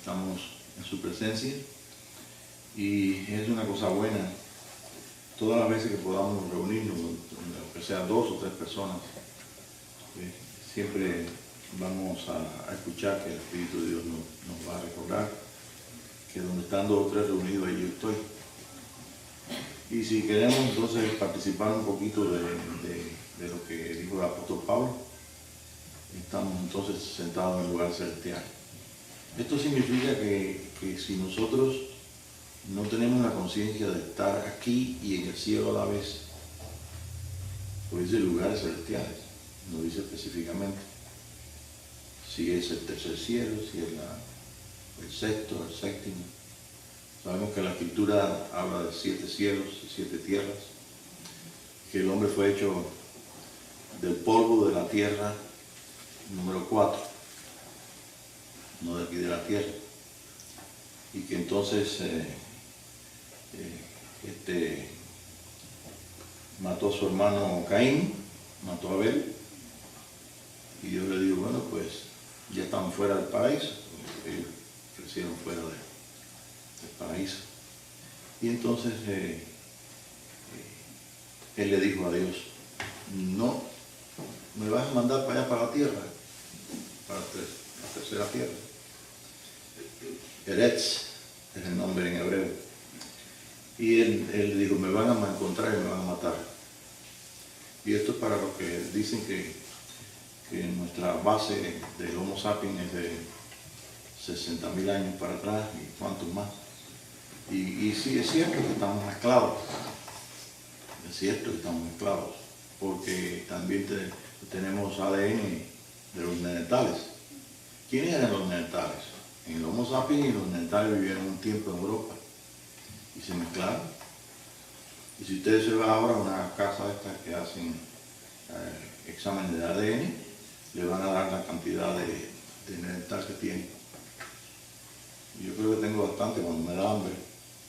estamos en su presencia y es una cosa buena todas las veces que podamos reunirnos, aunque sea 2 o 3 personas, siempre vamos a escuchar que el Espíritu de Dios nos va a recordar que donde están 2 o 3 reunidos, ahí yo estoy. Y si queremos entonces participar un poquito de lo que dijo el apóstol Pablo, estamos entonces sentados en el lugar celestial. Esto significa que si nosotros no tenemos la conciencia de estar aquí y en el cielo a la vez, pues dice lugares celestiales, no dice específicamente si es el tercer cielo, si es el sexto, el séptimo. Sabemos que la Escritura habla de 7 cielos y 7 tierras, que el hombre fue hecho del polvo de la tierra, número 4, no de aquí de la tierra, y que entonces mató a su hermano Caín, mató a Abel, y Dios le dijo, bueno, pues ya están fuera del paraíso, ellos crecieron fuera del paraíso. Y entonces él le dijo a Dios, no me vas a mandar para allá, para la tierra, para la tercera tierra. Eretz es el nombre en hebreo. Y él dijo, me van a encontrar y me van a matar. Y esto es para los que dicen que nuestra base del Homo sapiens es de 60.000 años para atrás y cuantos más. Y sí, es cierto que estamos mezclados. Es cierto que estamos mezclados. Porque también tenemos ADN de los neandertales. ¿Quiénes eran los neandertales? En el Homo sapiens y los neandertales vivieron un tiempo en Europa. Y se mezclaron. Y si ustedes se van ahora a una casa de estas que hacen exámenes de ADN, le van a dar la cantidad de neandertal que tienen. Y yo creo que tengo bastante cuando me da hambre,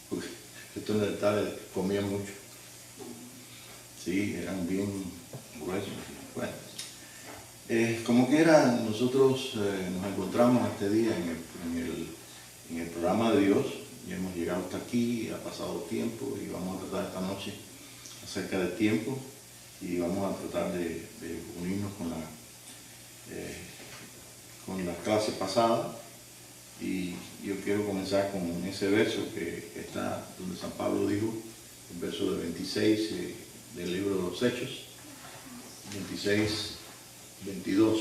porque estos neandertales comían mucho. Sí, eran bien gruesos. Bueno, como quiera, nosotros nos encontramos este día en el programa de Dios. Y hemos llegado hasta aquí, ha pasado tiempo y vamos a tratar esta noche acerca del tiempo y vamos a tratar de unirnos con la clase pasada. Y yo quiero comenzar con ese verso que está donde San Pablo dijo, el verso de 26 del libro de los Hechos, 26, 22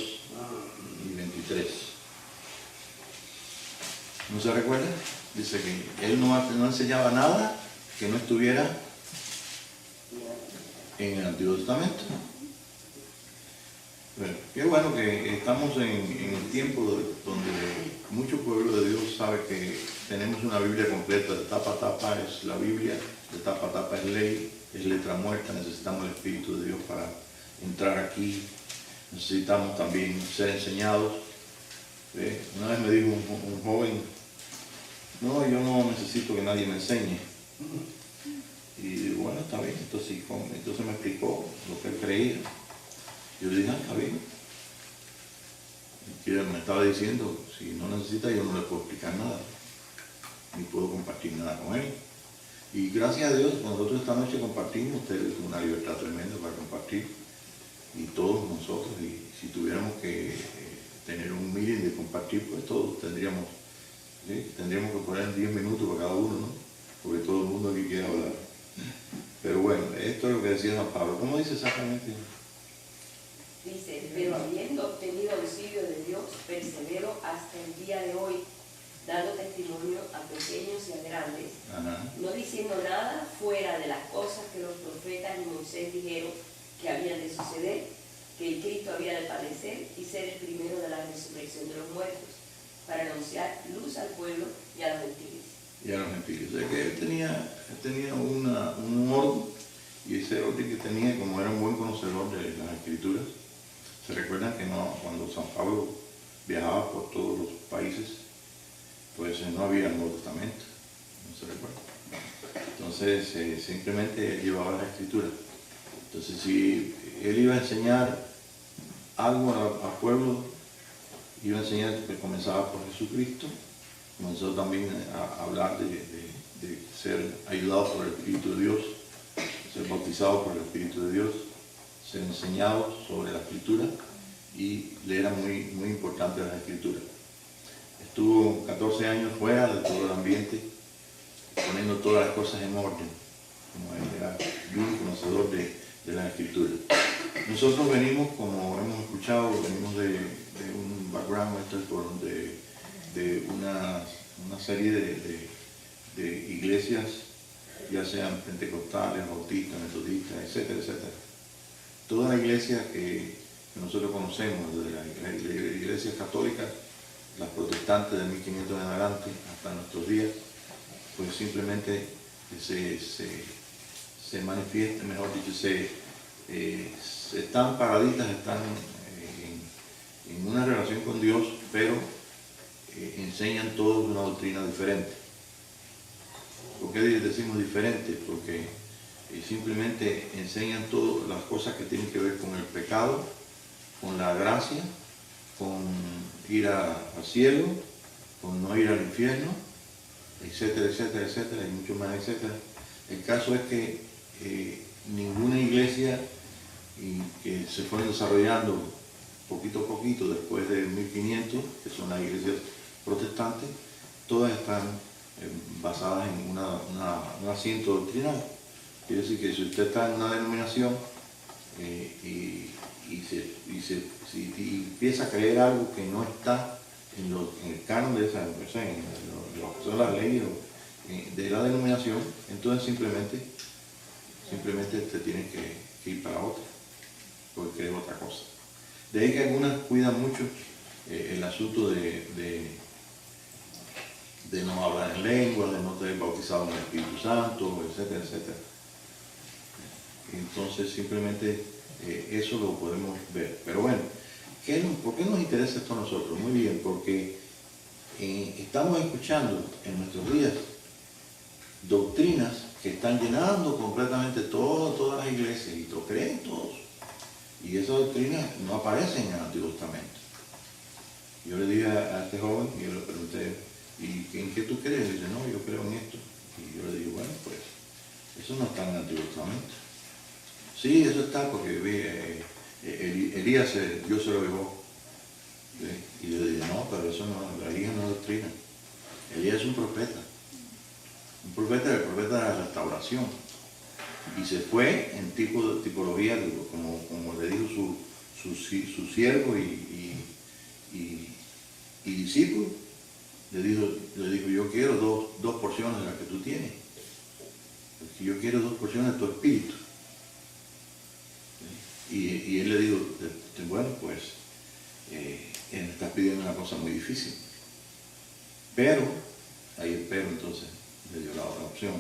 y 23. ¿No se recuerda? Dice que él no enseñaba nada que no estuviera en el Antiguo Testamento. Bueno, qué bueno que estamos en el tiempo donde mucho pueblo de Dios sabe que tenemos una Biblia completa, de tapa a tapa es la Biblia, de tapa a tapa es ley, es letra muerta, necesitamos el Espíritu de Dios para entrar aquí, necesitamos también ser enseñados. Una vez me dijo un joven, no, yo no necesito que nadie me enseñe. Y digo, bueno, está bien, entonces me explicó lo que él creía. Yo le dije, está bien. Y él me estaba diciendo, si no necesita, yo no le puedo explicar nada, ni puedo compartir nada con él. Y gracias a Dios, nosotros esta noche compartimos, ustedes tienen una libertad tremenda para compartir, y todos nosotros, y si tuviéramos que tener un meeting de compartir, pues todos tendríamos que poner 10 minutos para cada uno, ¿no? Porque todo el mundo aquí quiere hablar. Pero bueno, esto es lo que decía San Pablo. ¿Cómo dice exactamente? Dice, pero habiendo obtenido auxilio de Dios, persevero hasta el día de hoy, dando testimonio a pequeños y a grandes, no diciendo nada fuera de las cosas que los profetas y Moisés dijeron que habían de suceder, que el Cristo había de padecer y ser el primero de la resurrección de los muertos, para anunciar luz al pueblo y a los gentiles. Y a los gentiles. O sea que él tenía un orden, y ese orden que tenía, como era un buen conocedor de las Escrituras, se recuerdan que cuando San Pablo viajaba por todos los países, pues no había Nuevo Testamento, no se recuerda. Entonces simplemente él llevaba la Escritura. Entonces si él iba a enseñar algo al pueblo, iba a enseñar que comenzaba por Jesucristo, comenzó también a hablar de ser ayudados por el Espíritu de Dios, ser bautizados por el Espíritu de Dios, ser enseñados sobre la Escritura, y le era muy, muy importante las Escrituras. Estuvo 14 años fuera de todo el ambiente, poniendo todas las cosas en orden, como él era muy conocedor de la Escritura. Nosotros venimos, como hemos escuchado, venimos de un background de una serie de iglesias, ya sean pentecostales, bautistas, metodistas, etcétera, etcétera. Toda la iglesia que nosotros conocemos, desde las iglesias católicas, las protestantes de 1500 en adelante hasta nuestros días, pues simplemente se manifiesta, mejor dicho, están paraditas, están en una relación con Dios, pero enseñan todos una doctrina diferente. ¿Por qué decimos diferente? Porque simplemente enseñan todas las cosas que tienen que ver con el pecado, con la gracia, con ir al cielo, con no ir al infierno, etcétera, etcétera, etcétera, y mucho más, etcétera. El caso es que ninguna iglesia que se fue desarrollando poquito a poquito después de 1500, que son las iglesias protestantes, todas están basadas en un asiento doctrinal. Quiere decir que si usted está en una denominación y empieza a creer algo que no está en el canon de esa denominación, en lo que son las leyes de la denominación, entonces simplemente te tienes que ir para otra, porque crees otra cosa. De ahí que algunas cuidan mucho el asunto de no hablar en lengua, de no ser bautizado en el Espíritu Santo, etcétera, etcétera. Entonces simplemente eso lo podemos ver. Pero bueno, ¿por qué nos interesa esto a nosotros? Muy bien, porque estamos escuchando en nuestros días doctrinas que están llenando completamente todas las iglesias, y lo creen todos. Y esas doctrinas no aparecen en el Antiguo Testamento. Yo le dije a este joven, y yo le pregunté, ¿y en qué tú crees? Y dice, no, yo creo en esto. Y yo le digo, bueno, pues eso no está en el Antiguo Testamento. Sí, eso está porque Elías, Dios se lo llevó. Y yo le dije, no, pero eso no, la Elías no es doctrina. Elías es un profeta. Un profeta, el profeta de la restauración. Y se fue en tipología, como le dijo su siervo y discípulo. Le dijo, yo quiero dos porciones de las que tú tienes. Porque yo quiero 2 porciones de tu espíritu. Y él le dijo, bueno, pues, él está pidiendo una cosa muy difícil. Pero, ahí el pero entonces le dio la otra opción.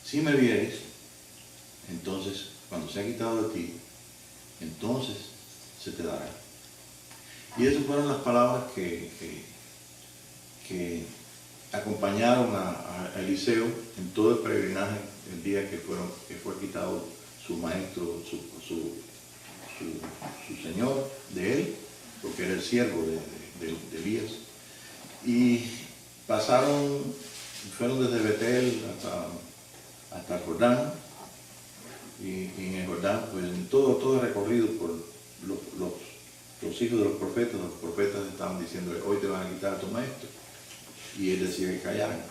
Si me vieres, entonces, cuando se ha quitado de ti, entonces se te dará. Y esas fueron las palabras que acompañaron a Eliseo en todo el peregrinaje el día que fue quitado su maestro, su señor de él, porque era el siervo de Elías. Y fueron desde Betel hasta el Jordán, y en el Jordán, pues en todo recorrido por los hijos de los profetas estaban diciendo, hoy te van a quitar a tu maestro, y él decía que callaran.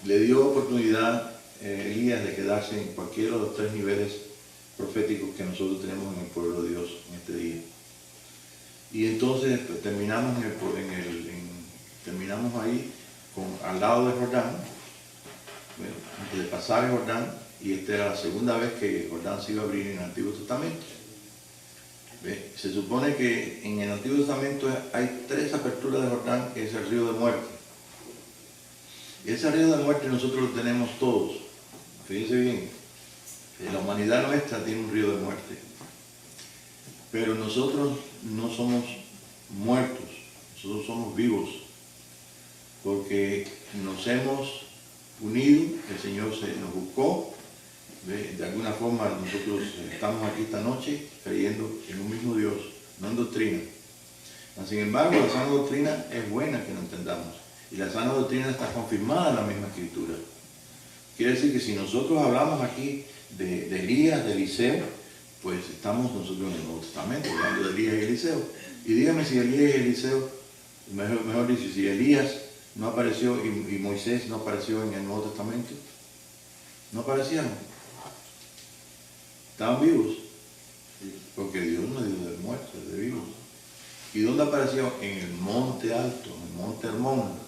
Le dio oportunidad Elías de quedarse en cualquiera de los 3 niveles proféticos que nosotros tenemos en el pueblo de Dios en este día. Y entonces pues, terminamos ahí al lado de Jordán, bueno, antes de pasar el Jordán, y esta era la segunda vez que Jordán se iba a abrir en el Antiguo Testamento. Se supone que en el Antiguo Testamento hay 3 aperturas de Jordán, que es el río de muerte. Y ese río de muerte nosotros lo tenemos todos. Fíjense bien, la humanidad nuestra tiene un río de muerte. Pero nosotros no somos muertos, nosotros somos vivos. Porque nos hemos unido, el Señor nos buscó. De alguna forma nosotros estamos aquí esta noche creyendo en un mismo Dios, no en doctrina. Sin embargo, la sana doctrina es buena que lo entendamos. Y la sana doctrina está confirmada en la misma Escritura. Quiere decir que si nosotros hablamos aquí de Elías, de Eliseo, pues estamos nosotros en el Nuevo Testamento, hablando de Elías y Eliseo. Y dígame si Elías y Eliseo, mejor dicho, si Elías no apareció y Moisés no apareció en el Nuevo Testamento, ¿no aparecieron? ¿Estaban vivos? Porque Dios no dio de muertos, de vivos. ¿Y dónde apareció? En el monte alto, en el monte Hermón.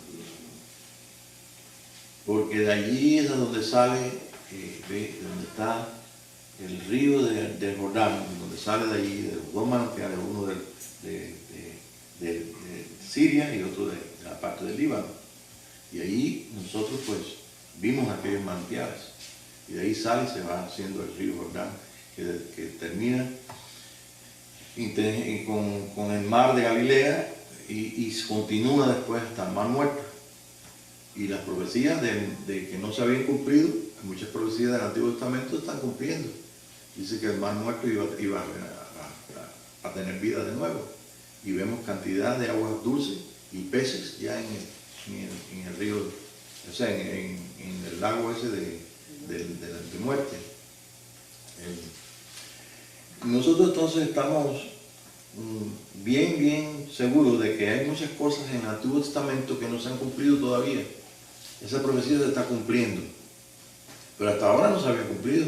Porque de allí es donde sale, donde está el río de Jordán, donde sale de allí, de los dos manantiales, uno de Siria y otro de la parte del Líbano. Y allí nosotros pues vimos aquellos manantiales. Y de ahí sale y se va haciendo el río Jordán, que termina con el mar de Galilea y continúa después hasta el mar Muerto. Y las profecías de que no se habían cumplido, muchas profecías del Antiguo Testamento están cumpliendo. Dice que el mar Muerto iba a tener vida de nuevo. Y vemos cantidad de aguas dulces y peces ya en el río, o sea, en el lago ese de muerte. Nosotros entonces estamos bien seguros de que hay muchas cosas en el Antiguo Testamento que no se han cumplido todavía. Esa profecía se está cumpliendo, pero hasta ahora no se había cumplido.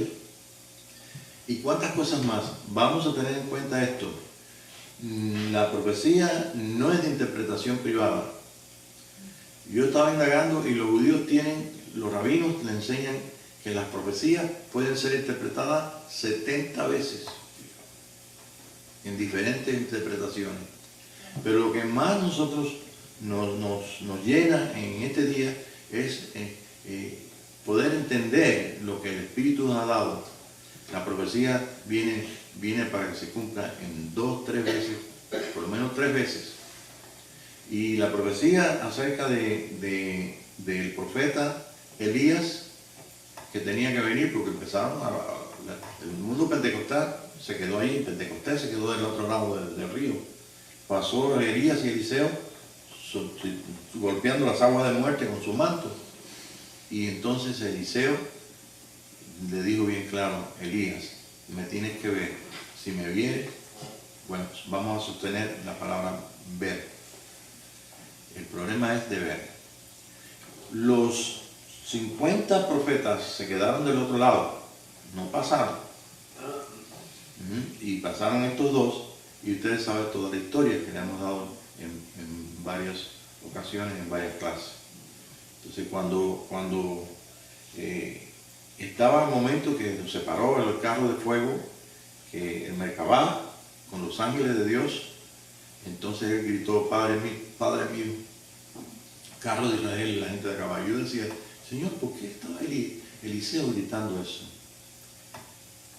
¿Y cuántas cosas más? Vamos a tener en cuenta esto. La profecía no es de interpretación privada. Yo estaba indagando y los judíos los rabinos le enseñan que las profecías pueden ser interpretadas 70 veces en diferentes interpretaciones. Pero lo que más nosotros nos llena en este día es poder entender lo que el Espíritu nos ha dado. La profecía viene para que se cumpla en 2, 3 veces, por lo menos 3 veces. Y la profecía acerca del profeta Elías, que tenía que venir porque empezaron el mundo pentecostal se quedó ahí, Pentecostés se quedó del otro lado del río. Pasó Elías y Eliseo golpeando las aguas de muerte con su manto. Y entonces Eliseo le dijo bien claro: Elías, me tienes que ver. Si me vieres, bueno, vamos a sostener la palabra ver. El problema es de ver. Los 50 profetas se quedaron del otro lado, no pasaron. Y pasaron estos dos, y ustedes saben toda la historia que le hemos dado en varias ocasiones, en varias clases. Entonces cuando estaba el momento que nos separó el carro de fuego, que el Merkabah, con los ángeles de Dios, entonces él gritó: Padre mío, carro de Israel, y la gente de caballo. Yo decía: Señor, ¿por qué estaba Eliseo gritando eso?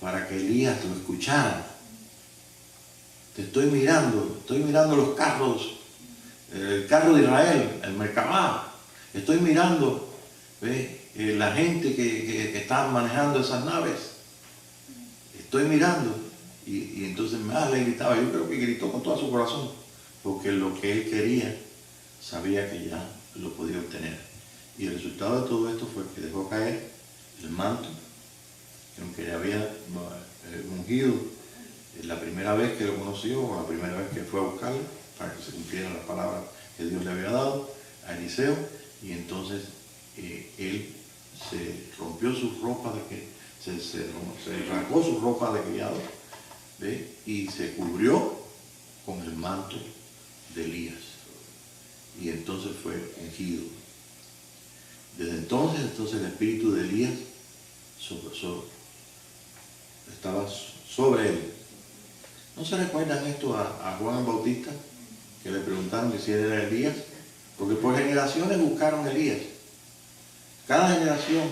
Para que Elías lo escuchara. Te estoy mirando los carros, el carro de Israel, el Merkabah. Estoy mirando la gente que está manejando esas naves. Estoy mirando. Y entonces le gritaba. Yo creo que gritó con todo su corazón, porque lo que él quería, sabía que ya lo podía obtener. Y el resultado de todo esto fue que dejó caer el manto, aunque le había ungido la primera vez que lo conoció, o la primera vez que fue a buscarlo, para que se cumpliera la palabra que Dios le había dado a Eliseo. Y entonces él se rompió sus ropas se arrancó su ropa de criado, y se cubrió con el manto de Elías. Y entonces fue ungido. Desde entonces el espíritu de Elías estaba sobre él. ¿No se recuerdan esto a Juan el Bautista? Que le preguntaron que si él era Elías. Porque por generaciones buscaron a Elías. Cada generación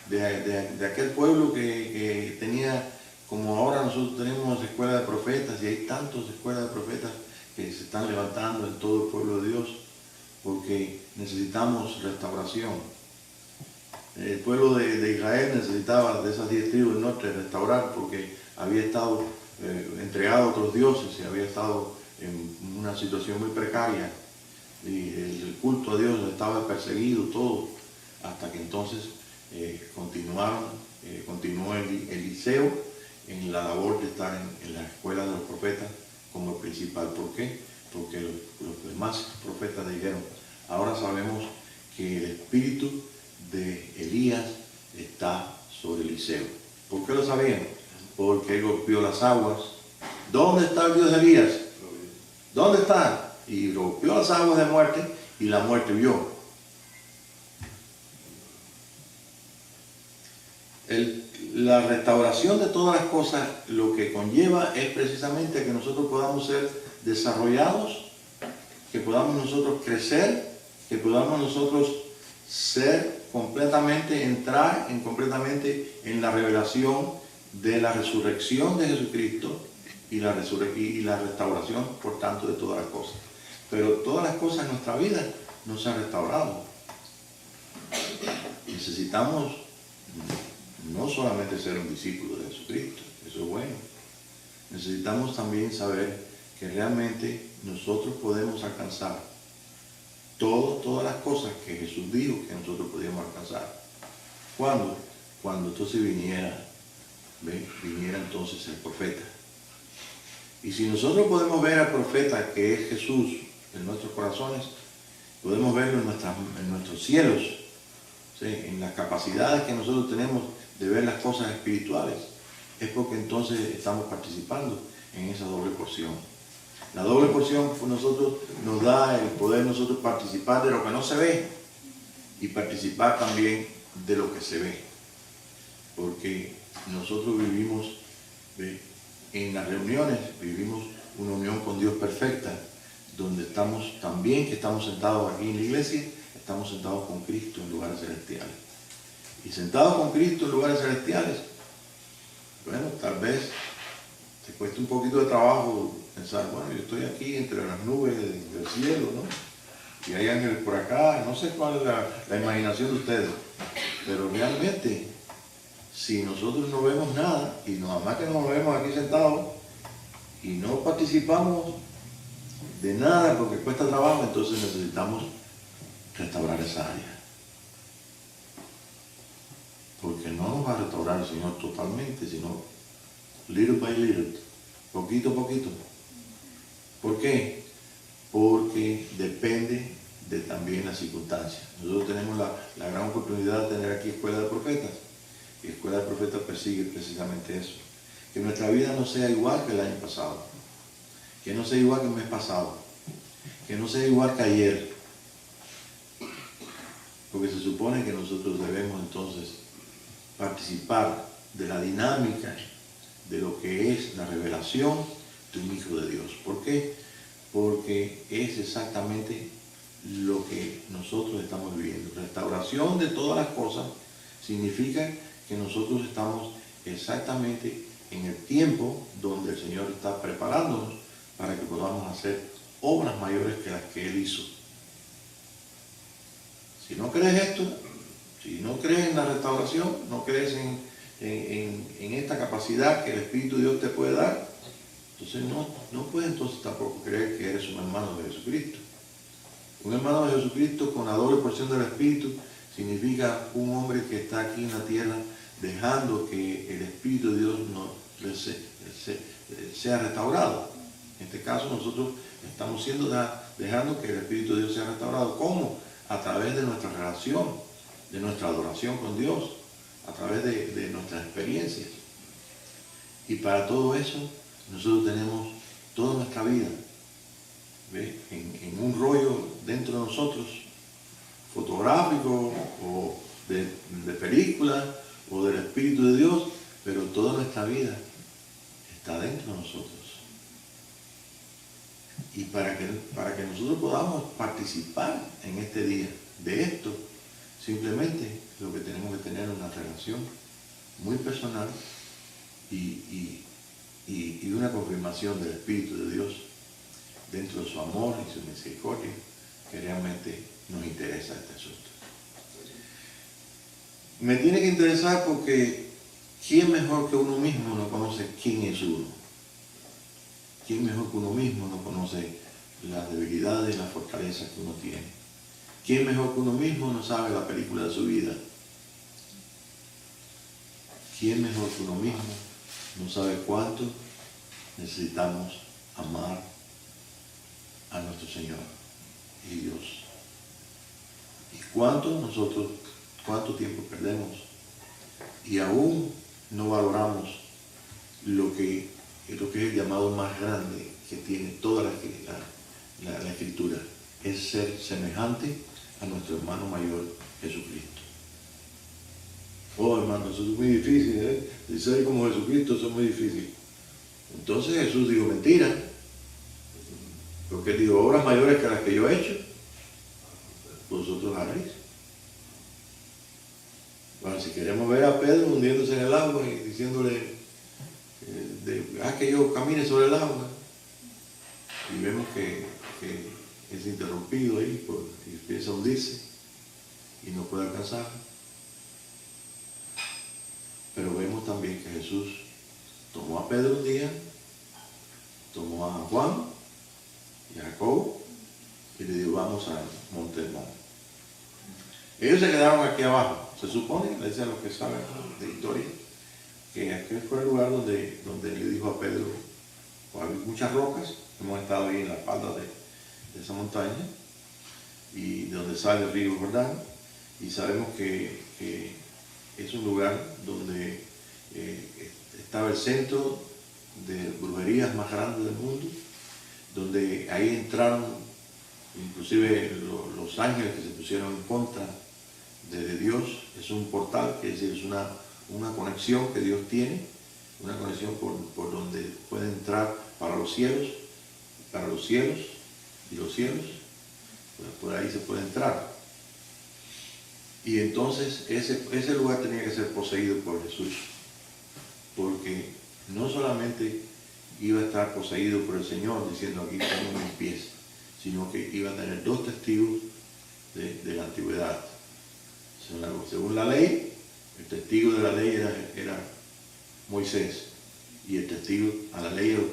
de aquel pueblo que tenía, como ahora nosotros tenemos escuelas de profetas, y hay tantas escuelas de profetas que se están levantando en todo el pueblo de Dios, porque necesitamos restauración. El pueblo de Israel necesitaba de esas 10 tribus del norte restaurar, porque había estado entregado a otros dioses y había estado en una situación muy precaria. y el culto a Dios estaba perseguido, todo, hasta que entonces continuó Eliseo en la labor de estar en la escuela de los profetas como el principal. ¿Por qué? Porque los demás profetas dijeron, ahora sabemos que el espíritu de Elías está sobre Eliseo. ¿Por qué lo sabían? Porque él golpeó las aguas. ¿Dónde está el Dios de Elías? ¿Dónde está? Y golpeó las aguas de muerte y la muerte huyó. La restauración de todas las cosas lo que conlleva es precisamente que nosotros podamos ser desarrollados, que podamos nosotros crecer, que podamos nosotros ser completamente, entrar completamente en la revelación de la resurrección de Jesucristo y la restauración, por tanto, de todas las cosas. Pero todas las cosas en nuestra vida no se han restaurado. Necesitamos no solamente ser un discípulo de Jesucristo, eso es bueno. Necesitamos también saber que realmente nosotros podemos alcanzar todas las cosas que Jesús dijo que nosotros podíamos alcanzar. ¿Cuándo? Cuando entonces viniera entonces el profeta. Y si nosotros podemos ver al profeta que es Jesús en nuestros corazones, podemos verlo en nuestros cielos, ¿sí? En las capacidades que nosotros tenemos de ver las cosas espirituales, es porque entonces estamos participando en esa doble porción. La doble porción nos da el poder nosotros participar de lo que no se ve y participar también de lo que se ve. Porque nosotros vivimos, en las reuniones, vivimos una unión con Dios perfecta, donde estamos también, que estamos sentados aquí en la iglesia, estamos sentados con Cristo en lugares celestiales. Y sentados con Cristo en lugares celestiales, bueno, tal vez te cueste un poquito de trabajo pensar, bueno, yo estoy aquí entre las nubes del cielo, ¿no? Y hay ángeles por acá, no sé cuál es la imaginación de ustedes, pero realmente, si nosotros no vemos nada, y nada más que nos vemos aquí sentados, y no participamos de nada porque cuesta trabajo, entonces necesitamos restaurar esa área. Porque no nos va a restaurar el Señor totalmente, sino little by little, poquito a poquito. ¿Por qué? Porque depende de también las circunstancias. Nosotros tenemos la gran oportunidad de tener aquí Escuela de Profetas. Y Escuela de Profetas persigue precisamente eso. Que nuestra vida no sea igual que el año pasado. Que no sea igual que el mes pasado. Que no sea igual que ayer. Porque se supone que nosotros debemos entonces participar de la dinámica de lo que es la revelación de un Hijo de Dios. ¿Por qué? Porque es exactamente lo que nosotros estamos viviendo. Restauración de todas las cosas significa que nosotros estamos exactamente en el tiempo donde el Señor está preparándonos para que podamos hacer obras mayores que las que Él hizo. Si no crees esto, si no crees en la restauración, no crees en esta capacidad que el Espíritu de Dios te puede dar, entonces no puedes entonces tampoco creer que eres un hermano de Jesucristo. Un hermano de Jesucristo con la doble porción del Espíritu significa un hombre que está aquí en la tierra dejando que el Espíritu de Dios sea restaurado. En este caso nosotros estamos dejando que el Espíritu de Dios sea restaurado. ¿Cómo? A través de nuestra relación, de nuestra adoración con Dios, a través de nuestras experiencias. Y para todo eso, nosotros tenemos toda nuestra vida, ¿ve? En un rollo dentro de nosotros, fotográfico o de película o del Espíritu de Dios, pero toda nuestra vida está dentro de nosotros. Y para que nosotros podamos participar en este día de esto, simplemente lo que tenemos que tener es una relación muy personal y una confirmación del Espíritu de Dios dentro de su amor y su misericordia, que realmente nos interesa este asunto. Me tiene que interesar porque ¿quién mejor que uno mismo no conoce quién es uno? ¿Quién mejor que uno mismo no conoce las debilidades y las fortalezas que uno tiene. ¿Quién mejor que uno mismo no sabe la película de su vida? ¿Quién mejor que uno mismo no sabe cuánto necesitamos amar a nuestro Señor y Dios? ¿Y cuánto tiempo perdemos? Y aún no valoramos lo que es el llamado más grande que tiene toda la Escritura, es ser semejante a nuestro hermano mayor Jesucristo. Oh, hermano, eso es muy difícil, ¿eh? Si ser como Jesucristo, eso es muy difícil. Entonces Jesús dijo, mentira, porque él dijo, obras mayores que las que yo he hecho, vosotros haréis. Bueno, si queremos ver a Pedro hundiéndose en el agua y diciéndole, que yo camine sobre el agua, y vemos que es interrumpido ahí, y empieza a hundirse y no puede alcanzar. Pero vemos también que Jesús tomó a Pedro un día, tomó a Juan y a Jacobo y le dijo, vamos al monte Hermón. Ellos se quedaron aquí abajo. Se supone, le dicen los que saben de historia, que aquel fue el lugar donde le dijo a Pedro, pues hay muchas rocas, hemos estado ahí en la falda de esa montaña, y de donde sale el río Jordán, y sabemos que es un lugar donde estaba el centro de brujerías más grande del mundo, donde ahí entraron inclusive los ángeles que se pusieron en contra de Dios. Es un portal, que es una conexión que Dios tiene, una conexión por donde puede entrar para los cielos y los cielos, pues por ahí se puede entrar. Y entonces ese lugar tenía que ser poseído por Jesús, porque no solamente iba a estar poseído por el Señor diciendo aquí tengo mis pies, sino que iba a tener dos testigos de la antigüedad. Según la ley, el testigo de la ley era Moisés, y el testigo a la ley de los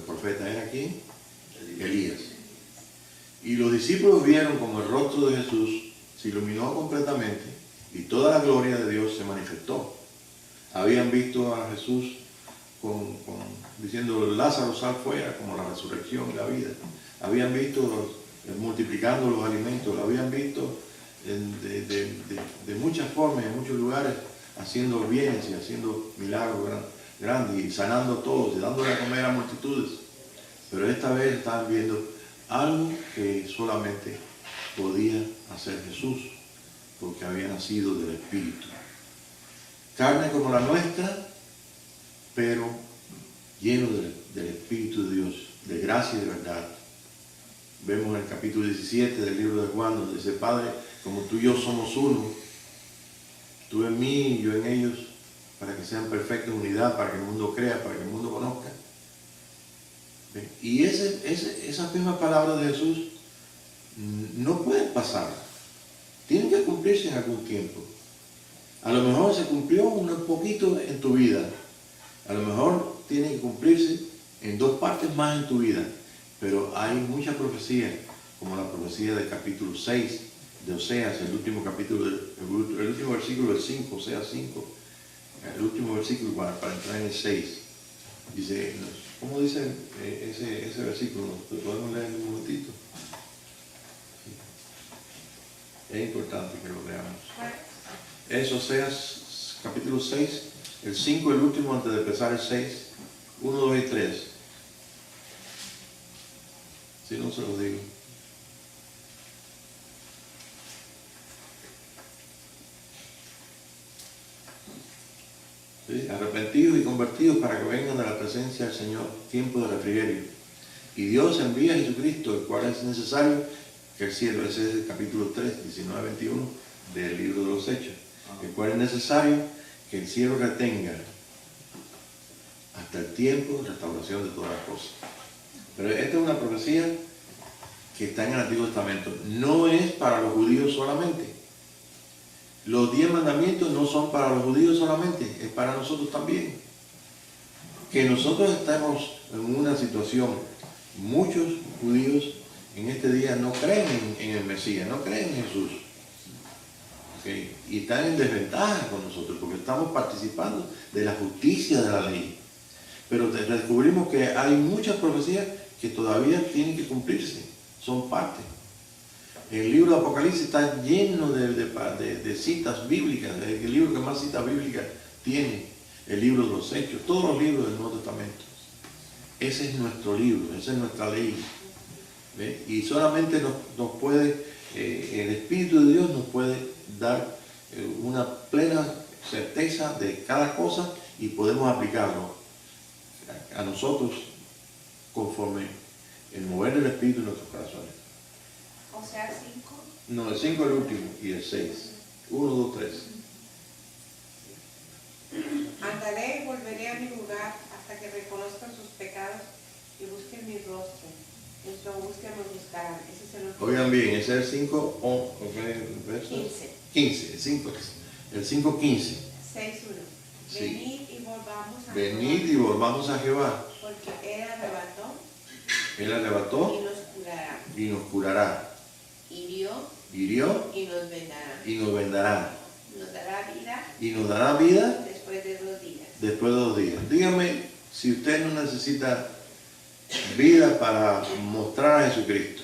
profetas era ¿quién? Elías. Y los discípulos vieron como el rostro de Jesús se iluminó completamente y toda la gloria de Dios se manifestó. Habían visto a Jesús diciendo, Lázaro, sal fuera, como la resurrección y la vida. Habían visto multiplicando los alimentos, lo habían visto de muchas formas, en muchos lugares, haciendo bienes y haciendo milagros grandes y sanando a todos y dándole a comer a multitudes. Pero esta vez estaban viendo algo que solamente podía hacer Jesús, porque había nacido del Espíritu. Carne como la nuestra, pero lleno del Espíritu de Dios, de gracia y de verdad. Vemos en el capítulo 17 del libro de Juan, donde dice, Padre, como tú y yo somos uno, tú en mí y yo en ellos, para que sean perfectos en unidad, para que el mundo crea, para que el mundo conozca. Y esas mismas palabras de Jesús no pueden pasar, tienen que cumplirse en algún tiempo. A lo mejor se cumplió un poquito en tu vida, a lo mejor tiene que cumplirse en dos partes más en tu vida, pero hay mucha profecía, como la profecía del capítulo 6 de Oseas, el último capítulo, el último versículo del 5, Oseas 5, el último versículo para entrar en el 6. Dice, ¿cómo dice ese versículo? ¿Lo podemos leer en un momentito? Es importante que lo leamos. Es Oseas capítulo 6, el 5, el último antes de empezar el 6, 1, 2 y 3. Si no se lo digo. ¿Sí? Arrepentidos y convertidos para que vengan a la presencia del Señor, tiempo de refrigerio. Y Dios envía a Jesucristo, el cual es necesario que el cielo, ese es el capítulo 3, 19 a 21 del libro de los Hechos, el cual es necesario que el cielo retenga hasta el tiempo de restauración de todas las cosas. Pero esta es una profecía que está en el Antiguo Testamento. No es para los judíos solamente. Los 10 mandamientos no son para los judíos solamente, es para nosotros también. Que nosotros estamos en una situación, muchos judíos en este día no creen en el Mesías, no creen en Jesús. ¿Okay? Y están en desventaja con nosotros porque estamos participando de la justicia de la ley. Pero descubrimos que hay muchas profecías que todavía tienen que cumplirse, son parte. El libro de Apocalipsis está lleno de citas bíblicas, el libro que más citas bíblicas tiene, el libro de los Hechos, todos los libros del Nuevo Testamento. Ese es nuestro libro, esa es nuestra ley. ¿Ve? Y solamente nos puede, el Espíritu de Dios nos puede dar una plena certeza de cada cosa y podemos aplicarlo a nosotros conforme el mover del Espíritu en nuestros corazones. O sea, 5. No, el 5 es el último y el 6. 1, 2, 3. Andaré y volveré a mi lugar hasta que reconozcan sus pecados y busquen mi rostro. En su angustia me buscarán. Ese es el último. Oigan bien, ese es el 5, 15. El 5, 15. 6:1. Sí. Venid y volvamos a Venid Jehová, y volvamos a Jehová. porque Él arrebató Él arrebató y nos curará. y nos curará. Hirió Hirió y nos vendará. y nos vendará. Nos dará vida Y nos dará vida después de 2 días. después de 2 días. Dígame si usted no necesita vida para mostrar a Jesucristo.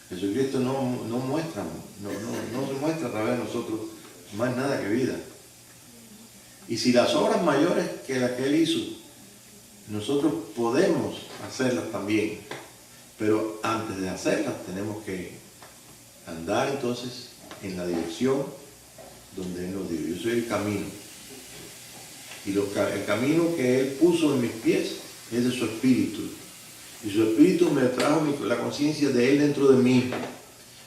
Jesucristo no muestra, no se muestra a través de nosotros más nada que vida. Y si las obras mayores que las que Él hizo, nosotros podemos hacerlas también. Pero antes de hacerlas tenemos que andar entonces en la dirección donde Él nos dio. Yo soy el camino. Y el camino que Él puso en mis pies es de su Espíritu. Y su Espíritu me trajo la conciencia de Él dentro de mí.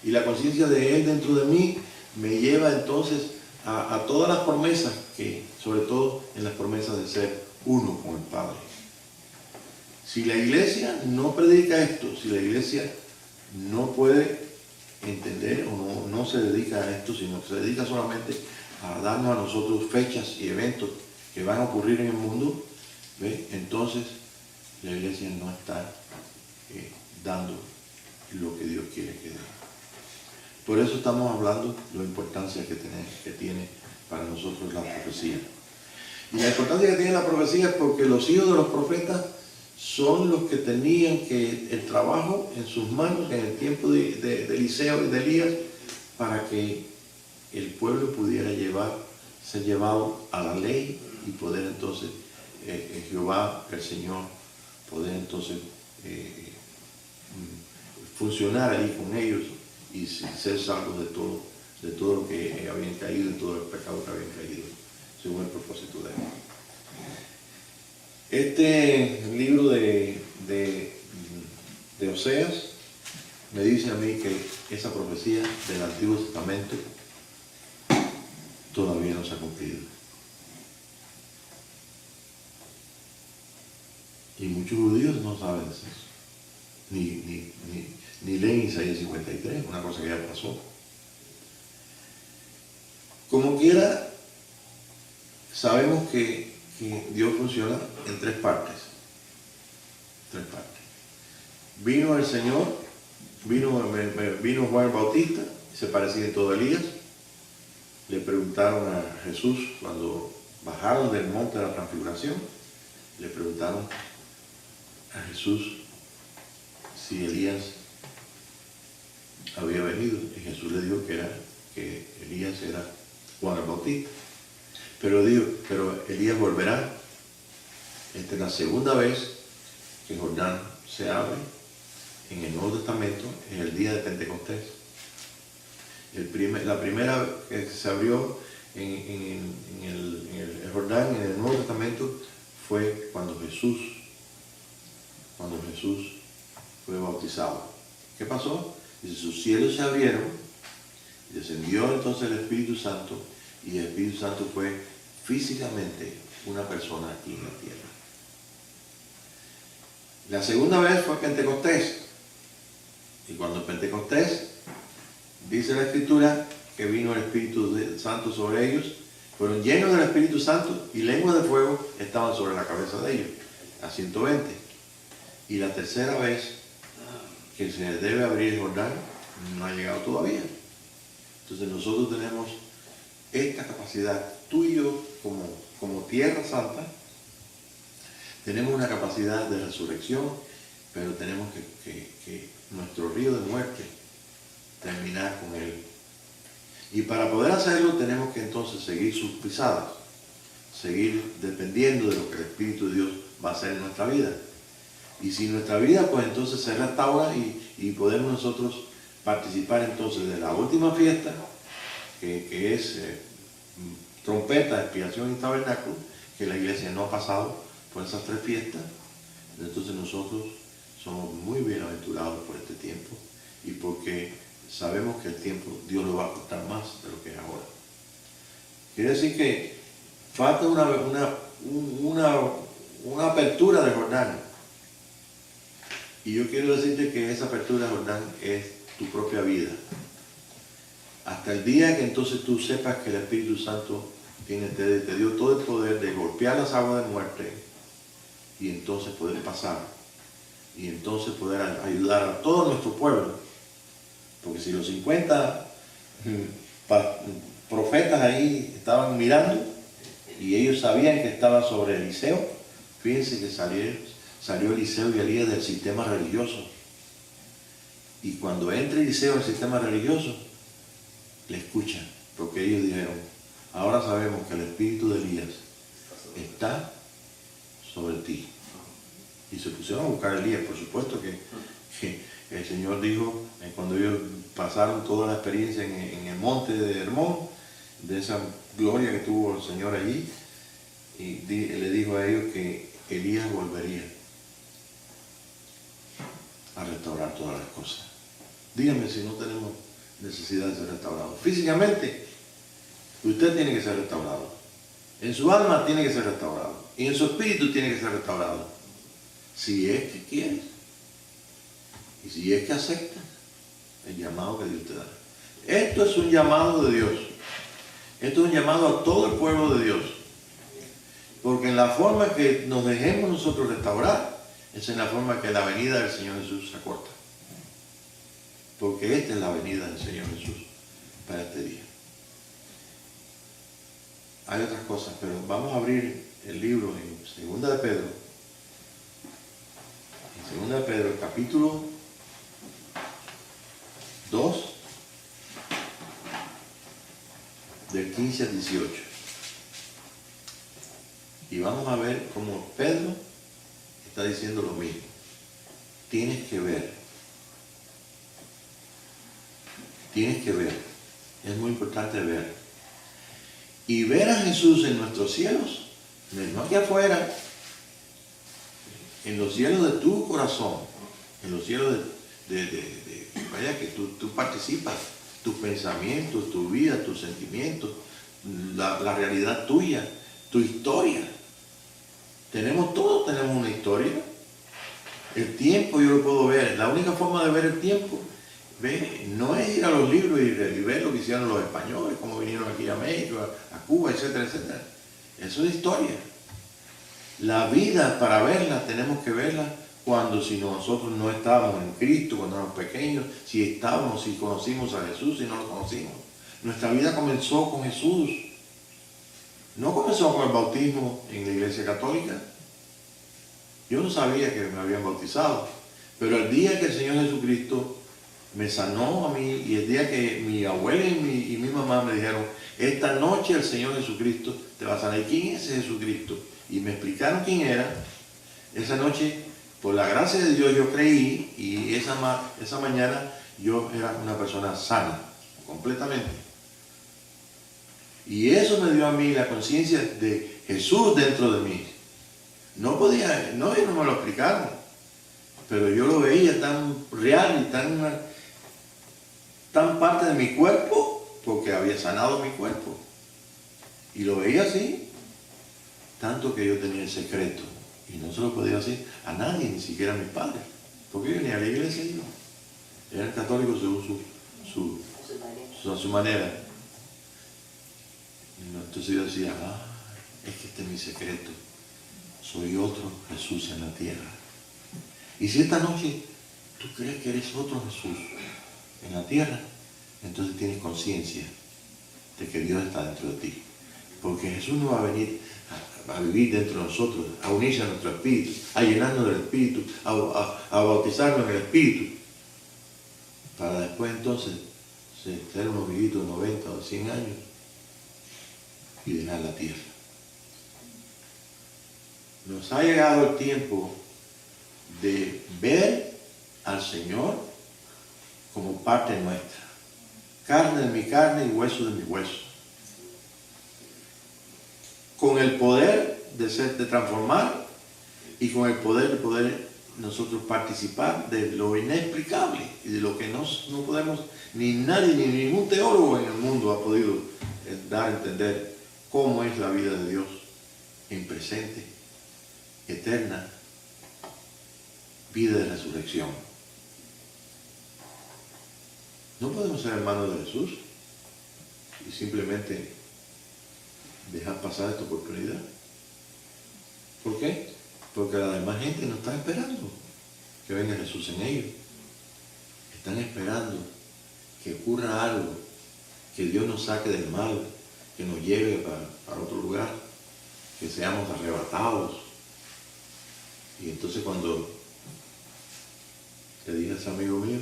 Y la conciencia de Él dentro de mí me lleva entonces a todas las promesas, sobre todo en las promesas de ser uno con el Padre. Si la iglesia no predica esto, si la iglesia no puede entender o no se dedica a esto, sino que se dedica solamente a darnos a nosotros fechas y eventos que van a ocurrir en el mundo, ¿ve? Entonces la iglesia no está dando lo que Dios quiere que dé. Por eso estamos hablando de la importancia que tiene para nosotros la profecía. Y la importancia que tiene la profecía es porque los hijos de los profetas son los que tenían el trabajo en sus manos en el tiempo de Eliseo y de Elías para que el pueblo pudiera ser llevado a la ley y poder entonces Jehová, el Señor, poder entonces funcionar ahí con ellos y ser salvos de todo lo que habían caído, de todo el pecado que habían caído, según el propósito de Él. Este libro de Oseas me dice a mí que esa profecía del Antiguo Testamento todavía no se ha cumplido. Y muchos judíos no saben de eso. Ni leen Isaías 53, una cosa que ya pasó. Como quiera, sabemos que Dios funciona en 3 partes. 3 partes. Vino el Señor, vino Juan el Bautista, se parecía en todo a Elías. Le preguntaron a Jesús cuando bajaron del monte de la transfiguración, le preguntaron a Jesús si Elías había venido, y Jesús le dijo que Elías era Juan el Bautista. Pero Elías volverá. Esta es la segunda vez que Jordán se abre en el Nuevo Testamento, es el día de Pentecostés. La primera que se abrió en el Jordán, en el Nuevo Testamento, fue cuando Jesús fue bautizado. ¿Qué pasó? Dice, sus cielos se abrieron, y descendió entonces el Espíritu Santo, y el Espíritu Santo fue físicamente una persona aquí en la tierra. La segunda vez fue Pentecostés, y cuando Pentecostés, dice la Escritura que vino el Espíritu Santo sobre ellos, fueron llenos del Espíritu Santo y lenguas de fuego estaban sobre la cabeza de ellos, a 120. Y la tercera vez que se debe abrir el Jordán no ha llegado todavía. Entonces nosotros tenemos esta capacidad, tú y yo como tierra santa, tenemos una capacidad de resurrección, pero tenemos que nuestro río de muerte terminar con él. Y para poder hacerlo tenemos que entonces seguir sus pisadas, seguir dependiendo de lo que el Espíritu de Dios va a hacer en nuestra vida. Y si nuestra vida pues entonces se restaura y podemos nosotros participar entonces de la última fiesta, que es trompeta, expiación y tabernáculo, que la iglesia no ha pasado por esas 3 fiestas. Entonces nosotros somos muy bienaventurados por este tiempo y porque sabemos que el tiempo Dios lo va a costar más de lo que es ahora. Quiere decir que falta una apertura de Jordán. Y yo quiero decirte que esa apertura de Jordán es tu propia vida. Hasta el día que entonces tú sepas que el Espíritu Santo te dio todo el poder de golpear las aguas de muerte y entonces poder pasar y entonces poder ayudar a todo nuestro pueblo. Porque si los 50 profetas ahí estaban mirando y ellos sabían que estaban sobre Eliseo, fíjense que salió Eliseo y Elías del sistema religioso. Y cuando entra Eliseo en el sistema religioso, le escuchan, porque ellos dijeron, ahora sabemos que el espíritu de Elías está sobre ti. Y se pusieron a buscar a Elías. Por supuesto que el Señor dijo, cuando ellos pasaron toda la experiencia en el monte de Hermón, de esa gloria que tuvo el Señor allí, y le dijo a ellos que Elías volvería a restaurar todas las cosas. Díganme si no tenemos necesidad de ser restaurados. Físicamente, usted tiene que ser restaurado. En su alma tiene que ser restaurado. Y en su espíritu tiene que ser restaurado. Si es que quieres. Y si es que aceptas el llamado que Dios te da. Esto es un llamado de Dios. Esto es un llamado a todo el pueblo de Dios. Porque en la forma que nos dejemos nosotros restaurar, es en la forma que la venida del Señor Jesús se acorta. Porque esta es la venida del Señor Jesús para este día. Hay otras cosas, pero vamos a abrir el libro en 2 de Pedro. En 2 de Pedro, capítulo 2, del 15 al 18. Y vamos a ver cómo Pedro está diciendo lo mismo. Tienes que ver. Tienes que ver. Es muy importante ver. Y ver a Jesús en nuestros cielos, no aquí afuera, en los cielos de tu corazón, en los cielos vaya que tú participas, tus pensamientos, tu vida, tus sentimientos, la realidad tuya, tu historia. Todos tenemos una historia. El tiempo yo lo puedo ver. La única forma de ver el tiempo no es ir a los libros y ver lo que hicieron los españoles, cómo vinieron aquí a México, a Cuba, etcétera, etcétera. Eso es historia. La vida, para verla, tenemos que verla si nosotros no estábamos en Cristo, cuando éramos pequeños, si estábamos, si conocimos a Jesús, si no lo conocimos. Nuestra vida comenzó con Jesús. No comenzó con el bautismo en la Iglesia Católica. Yo no sabía que me habían bautizado, pero el día que el Señor Jesucristo me sanó a mí y el día que mi abuela y mi mamá me dijeron, esta noche el Señor Jesucristo te va a sanar. ¿Y quién es ese Jesucristo? Y me explicaron quién era. Esa noche, por la gracia de Dios, yo creí y esa mañana yo era una persona sana, completamente. Y eso me dio a mí la conciencia de Jesús dentro de mí. Ellos no me lo explicaron, pero yo lo veía tan real y tan parte de mi cuerpo, porque había sanado mi cuerpo. Y lo veía así, tanto que yo tenía el secreto. Y no se lo podía decir a nadie, ni siquiera a mis padres, porque yo ni a la iglesia iba. Eran católicos según su manera. Entonces yo decía, es que este es mi secreto. Soy otro Jesús en la tierra. Y si esta noche tú crees que eres otro Jesús en la tierra, entonces tienes conciencia de que Dios está dentro de ti. Porque Jesús no va a venir a vivir dentro de nosotros, a unirse a nuestro espíritu, a llenarnos del espíritu, a bautizarnos en el espíritu, para después entonces ser unos viejitos de 90 o 100 años y dejar la tierra. Nos ha llegado el tiempo de ver al Señor como parte nuestra, carne de mi carne y hueso de mi hueso, con el poder de transformar y con el poder de poder nosotros participar de lo inexplicable y de lo que no podemos, ni nadie, ni ningún teólogo en el mundo ha podido dar a entender cómo es la vida de Dios en presente, eterna, vida de resurrección. No podemos ser hermanos de Jesús y simplemente dejar pasar esta oportunidad. ¿Por qué? Porque la demás gente no está esperando que venga Jesús en ellos. Están esperando que ocurra algo, que Dios nos saque del mal, que nos lleve para otro lugar, que seamos arrebatados. Y entonces cuando le dije a ese amigo mío,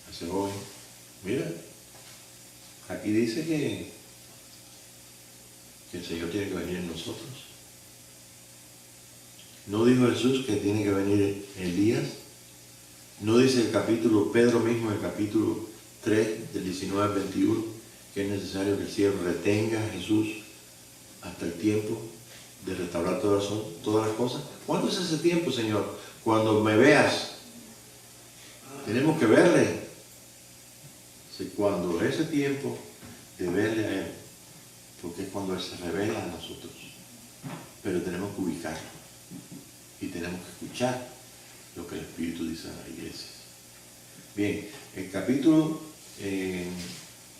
a ese joven, mira, aquí dice que el Señor tiene que venir en nosotros. No dijo Jesús que tiene que venir Elías. No dice el capítulo, Pedro mismo en el capítulo 3, del 19 al 21, que es necesario que el cielo retenga a Jesús hasta el tiempo de restaurar todas las cosas. ¿Cuándo es ese tiempo, Señor? Cuando me veas. Tenemos que verle. Cuando ese tiempo de verle a Él, porque es cuando Él se revela a nosotros. Pero tenemos que ubicarlo. Y tenemos que escuchar lo que el Espíritu dice a las iglesias. Bien, el capítulo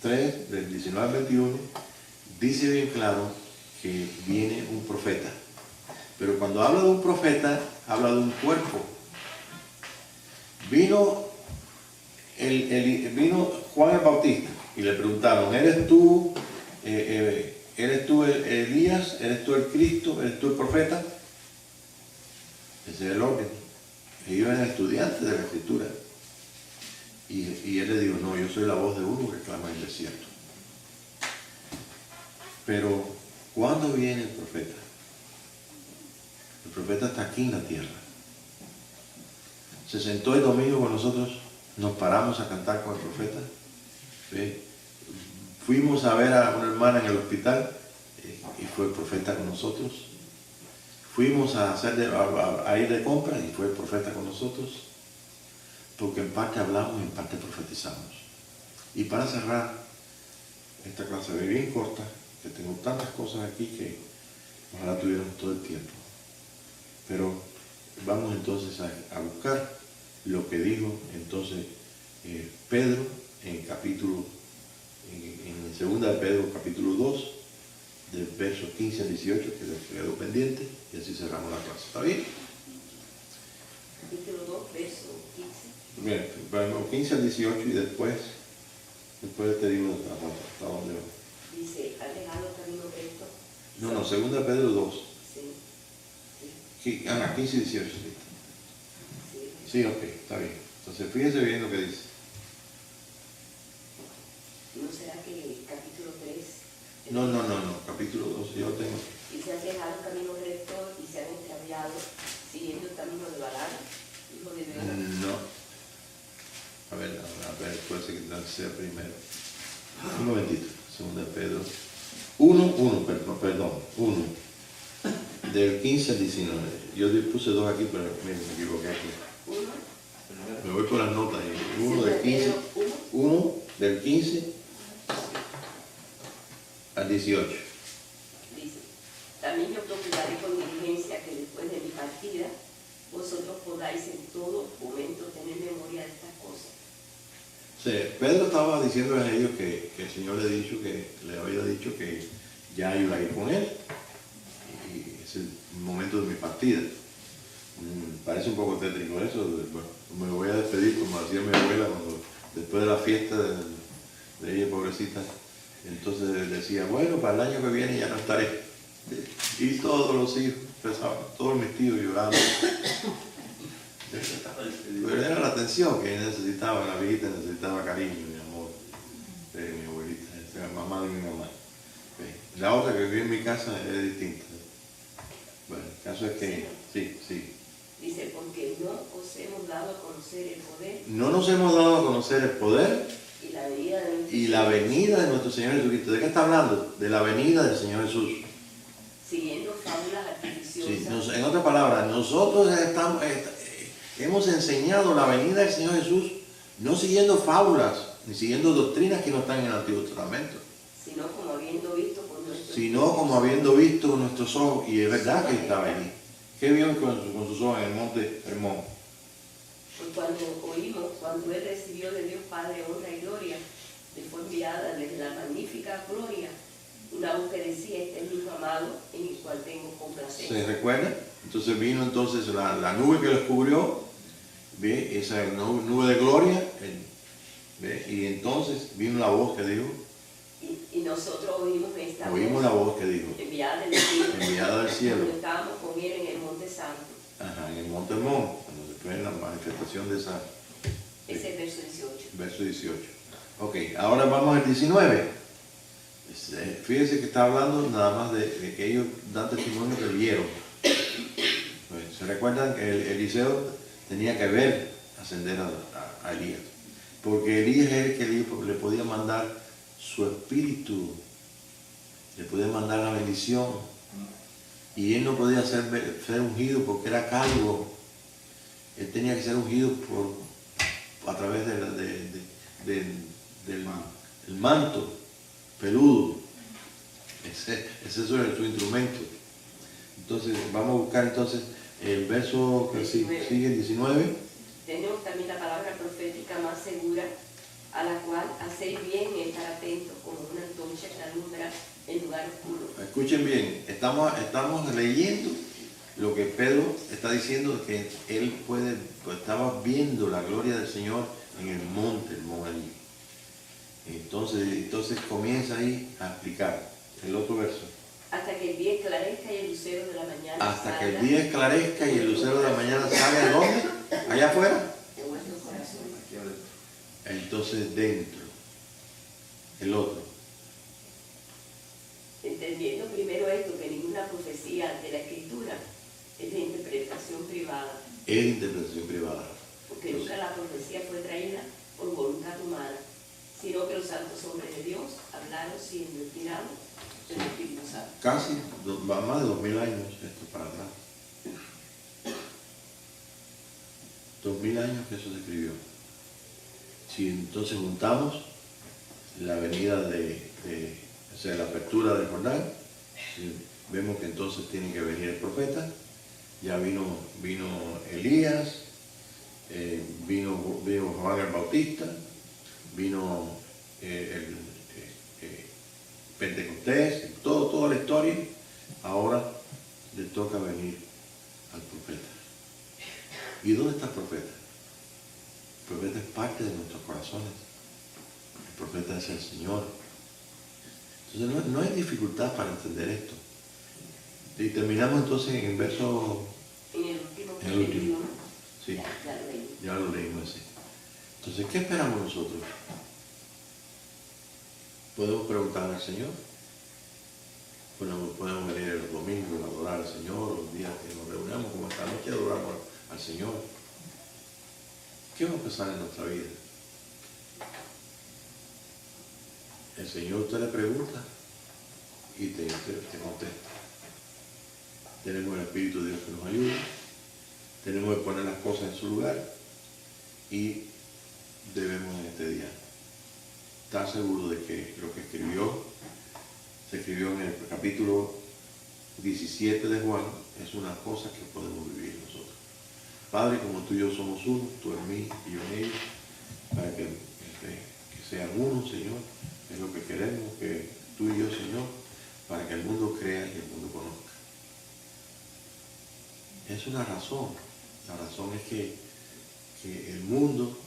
3, del 19 al 21, dice bien claro que viene un profeta. Pero cuando habla de un profeta, habla de un cuerpo. Vino Juan el Bautista y le preguntaron, ¿eres tú Elías? ¿Eres tú el Cristo? ¿Eres tú el profeta? Ese es el orden. Ellos eran estudiantes de la Escritura. Y él le dijo, no, yo soy la voz de uno que clama en el desierto. Pero, ¿cuándo viene el profeta? El profeta está aquí en la tierra. Se sentó el domingo con nosotros, nos paramos a cantar con el profeta. ¿Sí? Fuimos a ver a una hermana en el hospital y fue el profeta con nosotros. Fuimos a ir de compras y fue el profeta con nosotros, porque en parte hablamos y en parte profetizamos. Y para cerrar esta clase bien corta, que tengo tantas cosas aquí que ojalá tuviéramos todo el tiempo, pero vamos entonces a buscar lo que dijo entonces Pedro en el capítulo, en segunda de Pedro capítulo 2, del verso 15 al 18, que les quedó pendiente, y así cerramos la clase. ¿Está bien? Capítulo 2, verso 15. Bien, bueno, 15 al 18 y después te digo hasta dónde va. Dice, ¿has dejado el camino recto? No, segunda de Pedro 2. Sí. 15 y 18. Sí, ok, está bien. Entonces fíjense bien lo que dice. ¿No será que el capítulo 3? No, capítulo 2, yo lo tengo. Y se han dejado el camino recto y se han extraviado siguiendo el camino de Balaam, hijo de Beor. No. A ver, puede ser que sea primero. Un momentito. Segunda de Pedro. 1, del 15 al 19. Yo puse 2 aquí, pero me equivoqué aquí. 1. Me voy por las notas. 1 del 15. 1 del 15 al 18. Dice, también yo procuraré con diligencia que después de mi partida vosotros podáis en todo momento tener memoria de estas cosas. Sí, Pedro estaba diciéndoles a ellos que el Señor le había dicho que ya iba a ir con él. Y es el momento de mi partida. Parece un poco tétrico eso. Bueno, me voy a despedir como hacía mi abuela después de la fiesta de ella, pobrecita. Entonces decía, bueno, para el año que viene ya no estaré. Y todos los hijos empezaban, todos mis tíos llorando. Pero era la atención que necesitaba, la viejita necesitaba cariño y amor de mi abuelita, la mamá de mi mamá. La otra que vivía en mi casa es distinta. Bueno, el caso es que, sí. Dice, porque no os hemos dado a conocer el poder. No nos hemos dado a conocer el poder y la venida de nuestro Señor Jesucristo. ¿De qué está hablando? De la venida del Señor Jesús. Siguiendo fábulas artificiosas. Sí, en otras palabras, nosotros hemos enseñado la venida del Señor Jesús no siguiendo fábulas, ni siguiendo doctrinas que no están en el Antiguo Testamento. Sino como habiendo visto con nuestros ojos, y es verdad que estaba allí. ¿Qué vio con sus ojos en el monte Hermón? Pues cuando él recibió de Dios Padre honra y gloria, le fue enviada desde la magnífica gloria una voz que decía, este es mi hijo amado en el cual tengo complacencia. ¿Se recuerda? Entonces vino la nube que los cubrió, ¿ve? Esa nube de gloria, ¿ve? Y entonces vino la voz que dijo. Y nosotros oímos esta voz. Oímos la voz que dijo. Enviada del cielo. Enviada del cielo. Cuando estábamos con él en el monte santo. Ajá, en el monte Hermón, cuando se fue la manifestación de esa. Ese es verso 18. Verso 18. Ok, ahora vamos al 19. Fíjense que está hablando nada más de que ellos dan testimonio que vieron. Pues, ¿se recuerdan que Eliseo tenía que ver ascender a Elías? Porque Elías es el que le podía mandar su espíritu, le podía mandar la bendición. Y él no podía ser ungido porque era calvo. Él tenía que ser ungido a través del manto peludo. Ese es su instrumento. Entonces, vamos a buscar entonces el verso que sigue, el 19. Tenemos también la palabra profética más segura, a la cual hacéis bien en estar atentos como una antorcha que alumbra en lugar oscuro. Escuchen bien, estamos leyendo lo que Pedro está diciendo, que él estaba viendo la gloria del Señor en el monte allí. Entonces comienza ahí a explicar el otro verso. Hasta que el día esclarezca y el lucero de la mañana Hasta que el día esclarezca y el lucero de la mañana salga. ¿De dónde? ¿Allá afuera? de vuestros corazones. Entonces dentro, el otro. Entendiendo primero esto, que ninguna profecía de la Escritura es de interpretación privada. Es interpretación privada. Porque nunca la profecía fue traída por voluntad humana, sino que los santos hombres de Dios hablaron siendo inspirados del Espíritu Santo. Casi más de 2000 años esto para atrás. 2000 años que eso se escribió. Si entonces juntamos la venida o sea, la apertura del Jordán, vemos que entonces tiene que venir el profeta. Ya vino Elías, vino Juan el Bautista, vino el Pentecostés, toda la historia. Ahora le toca venir al profeta. ¿Y dónde está el profeta? El profeta es parte de nuestros corazones. El profeta es el Señor. Entonces no hay dificultad para entender esto. Y terminamos entonces en el verso... En el último. Sí, ya lo leímos así. Entonces, ¿qué esperamos nosotros? ¿Podemos preguntar al Señor? Podemos venir el domingo a adorar al Señor, los días que nos reunamos como esta noche adoramos al Señor. ¿Qué va a pasar en nuestra vida? El Señor, usted le pregunta y te contesta. Tenemos el Espíritu de Dios que nos ayuda, tenemos que poner las cosas en su lugar y debemos en este día estar seguros de que lo que se escribió en el capítulo 17 de Juan, es una cosa que podemos vivir nosotros. Padre, como tú y yo somos uno, tú en mí y yo en ellos, para que sean uno, Señor, es lo que queremos, que tú y yo, Señor, para que el mundo crea y el mundo conozca. Es una razón. La razón es que el mundo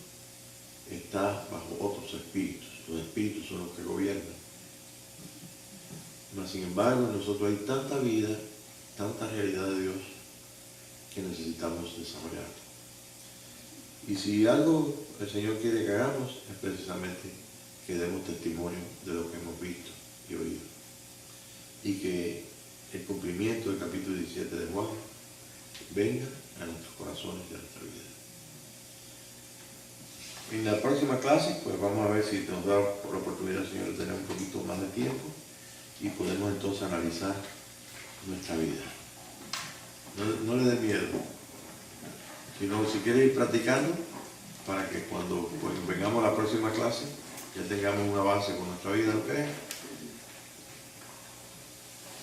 está bajo otros espíritus. Los espíritus son los que gobiernan. Mas, sin embargo, en nosotros hay tanta vida, tanta realidad de Dios que necesitamos desarrollar. Y si algo el Señor quiere que hagamos, es precisamente que demos testimonio de lo que hemos visto y oído. Y que el cumplimiento del capítulo 17 de Juan venga a nuestros corazones y a nuestra vida. En la próxima clase, pues vamos a ver si nos da por la oportunidad, Señor, de tener un poquito más de tiempo y podemos entonces analizar nuestra vida. No le dé miedo, sino si quiere ir practicando para que cuando vengamos a la próxima clase ya tengamos una base con nuestra vida, ¿ok?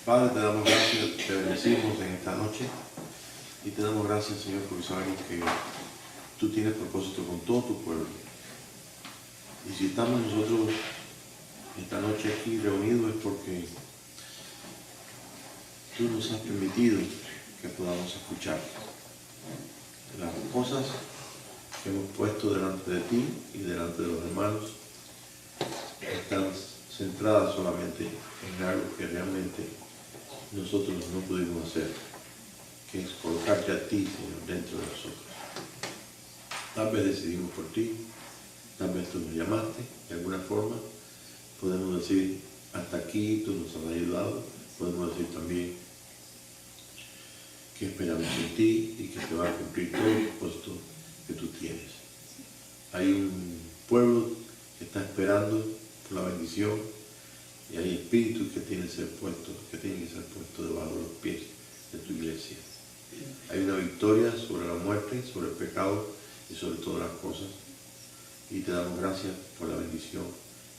Padre, te damos gracias, te bendecimos en esta noche y te damos gracias, Señor, porque sabemos que tú tienes propósito con todo tu pueblo. Y si estamos nosotros esta noche aquí reunidos es porque tú nos has permitido que podamos escuchar las cosas que hemos puesto delante de ti y delante de los hermanos. Están centradas solamente en algo que realmente nosotros no pudimos hacer, que es colocarte a ti, Señor, dentro de nosotros. Tal vez decidimos por ti, tal vez tú nos llamaste, de alguna forma podemos decir, hasta aquí tú nos has ayudado, podemos decir también que esperamos en ti y que se va a cumplir todo el propósito que tú tienes. Hay un pueblo que está esperando por la bendición y hay espíritus que tienen que ser puestos debajo de los pies de tu iglesia. Hay una victoria sobre la muerte, sobre el pecado y sobre todas las cosas. Y te damos gracias por la bendición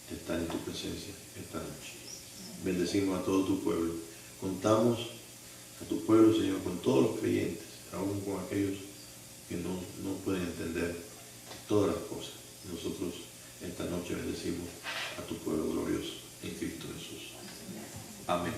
de estar en tu presencia esta noche. Bendecimos a todo tu pueblo. Contamos a tu pueblo, Señor, con todos los creyentes, aún con aquellos que no pueden entender todas las cosas. Nosotros esta noche bendecimos a tu pueblo glorioso en Cristo Jesús. Amén.